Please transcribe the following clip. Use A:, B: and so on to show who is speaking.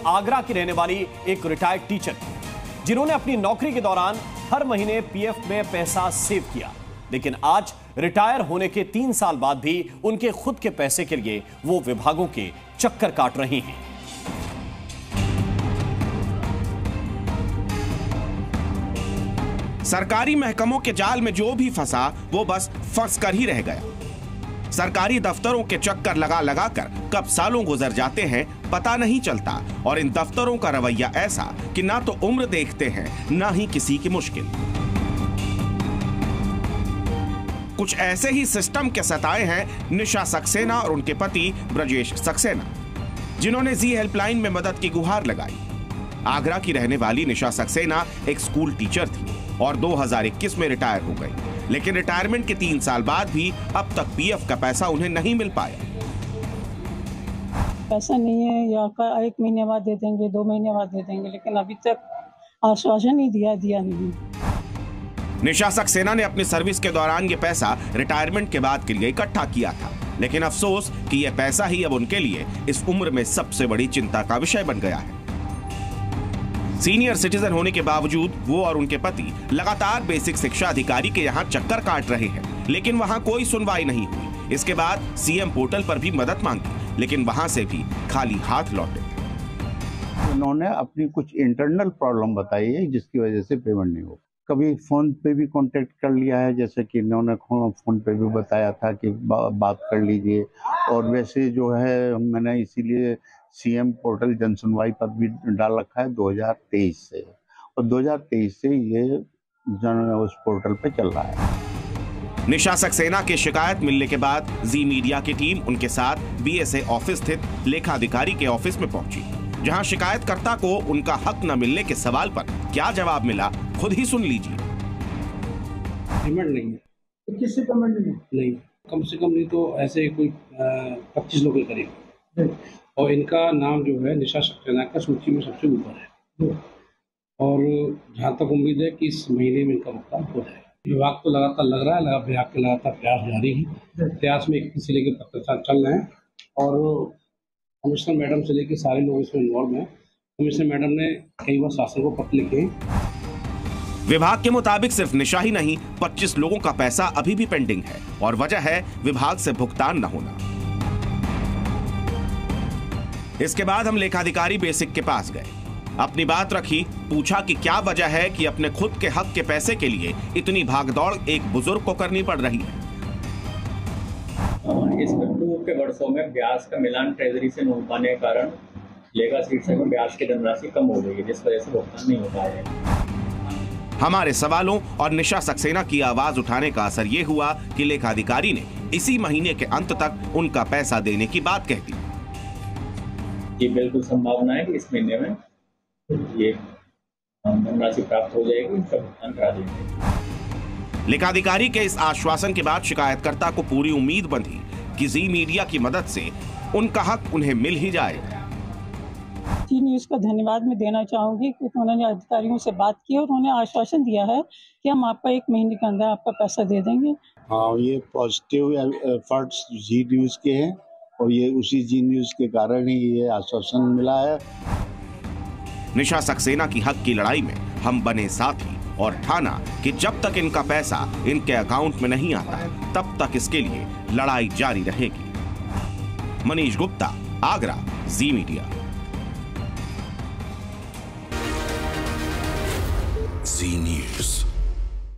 A: आगरा की रहने वाली एक रिटायर्ड टीचर जिन्होंने अपनी नौकरी के दौरान हर महीने पीएफ में पैसा सेव किया, लेकिन आज रिटायर होने के 3 साल बाद भी उनके खुद के पैसे के लिए वो विभागों के चक्कर काट रही हैं।
B: सरकारी महकमों के जाल में जो भी फंसा वो बस फंस कर ही रह गया। सरकारी दफ्तरों के चक्कर लगा लगा कर कब सालों गुजर जाते हैं पता नहीं चलता, और इन दफ्तरों का रवैया ऐसा कि ना तो उम्र देखते हैं ना ही किसी की मुश्किल। कुछ ऐसे ही सिस्टम के सताए हैं निशा सक्सेना और उनके पति ब्रजेश सक्सेना, जिन्होंने जी हेल्पलाइन में मदद की गुहार लगाई। आगरा की रहने वाली निशा सक्सेना एक स्कूल टीचर थी और 2021 में रिटायर हो गई, लेकिन रिटायरमेंट के 3 साल बाद भी अब तक पीएफ का पैसा उन्हें नहीं मिल पाया।
C: पैसा नहीं है, या 1 महीने बाद दे देंगे, 2 महीने बाद दे देंगे, लेकिन अभी तक आश्वासन ही दिया नहीं।
B: निशा सक्सेना ने अपनी सर्विस के दौरान ये पैसा रिटायरमेंट के बाद के लिए इकट्ठा किया था, लेकिन अफसोस कि यह पैसा ही अब उनके लिए इस उम्र में सबसे बड़ी चिंता का विषय बन गया है। सीनियर सिटीजन होने के बावजूद वो और उनके पति लगातार बेसिक शिक्षा अधिकारी के यहाँ चक्कर काट रहे हैं, लेकिन वहाँ कोई सुनवाई नहीं हुई। इसके बाद सीएम पोर्टल पर भी मदद मांगी, लेकिन वहाँ से भी खाली हाथ लौटे।
D: उन्होंने अपनी कुछ इंटरनल प्रॉब्लम बताई है जिसकी वजह से पेमेंट नहीं हो। कभी फोन पे भी कांटेक्ट कर लिया है, जैसे कि इन्होंने फोन पे भी बताया था कि बात कर लीजिए, और वैसे जो है मैंने इसीलिए सीएम पोर्टल जनसुनवाई पर भी डाल रखा है 2023 से, और 2023 से ये उस पोर्टल पे चल रहा है।
B: निशा सक्सेना की शिकायत मिलने के बाद जी मीडिया की टीम उनके साथ बीएसए ऑफिस स्थित लेखाधिकारी के ऑफिस में पहुंची, जहां शिकायतकर्ता को उनका हक न मिलने के सवाल पर क्या जवाब मिला खुद ही सुन लीजिए।
E: पेमेंट नहीं है।
F: तो किससे पेमेंट नहीं?
E: कम से कम नहीं तो ऐसे कोई 25 लोग के करीब, और इनका नाम जो है निशा सक्सेना का सूची में सबसे ऊपर है, और जहाँ तक उम्मीद है कि इस महीने में इनका भुगतान हो जाएगा। विभाग को लगातार लग रहा है, विभाग के लगातार प्रयास जारी है। प्रयास में 21 से लेकर पत्रकार चल रहे हैं, और कमिश्नर मैडम से लेकर सारे लोग इसमें इन्वॉल्व हैं। कमिश्नर मैडम ने कई बार शासन को पत्र लिखे हैं।
B: विभाग के मुताबिक सिर्फ निशा ही नहीं, 25 लोगों का पैसा अभी भी पेंडिंग है, और वजह है विभाग से भुगतान न होना। इसके बाद हम लेखाधिकारी बेसिक के पास गए, अपनी बात रखी, पूछा कि क्या वजह है कि अपने खुद के हक के पैसे के लिए इतनी भागदौड़ एक बुजुर्ग को करनी पड़ रही है।
G: इस के वर्षों में ब्याज का मिलान ट्रेजरी से न हो पाने के कारण लेगा सीट में ब्याज की धनराशि कम हो गई है, जिस वजह से भुगतान नहीं हो पाया।
B: हमारे सवालों और निशा सक्सेना की आवाज उठाने का असर ये हुआ कि लेखाधिकारी ने इसी महीने के अंत तक उनका पैसा देने की बात कह दी।
G: ये बिल्कुल संभावना है कि इस महीने में ये धनराशि प्राप्त हो जाएगी, इसका भुगतान करा देंगे।
B: लेखाधिकारी के इस आश्वासन के बाद शिकायतकर्ता को पूरी उम्मीद बंधी कि जी मीडिया की मदद से उनका हक उन्हें मिल ही जाएगा।
C: जी न्यूज़ का धन्यवाद मैं देना चाहूँगी कि उन्होंने अधिकारियों से बात की और उन्होंने आश्वासन दिया है कि हम आपका 1 महीने के अंदर आपका पैसा दे देंगे।
D: हाँ, ये पॉजिटिव एफर्ट्स जी न्यूज़ के हैं, और ये उसी जी न्यूज़ के कारण ही ये आश्वासन मिला है।
B: निशा सक्सेना की हक की लड़ाई में हम बने साथी और ठाना कि जब तक इनका पैसा इनके अकाउंट में नहीं आता तब तक इसके लिए लड़ाई जारी रहेगी। मनीष गुप्ता, आगरा, जी मीडिया।
H: जी न्यूज़।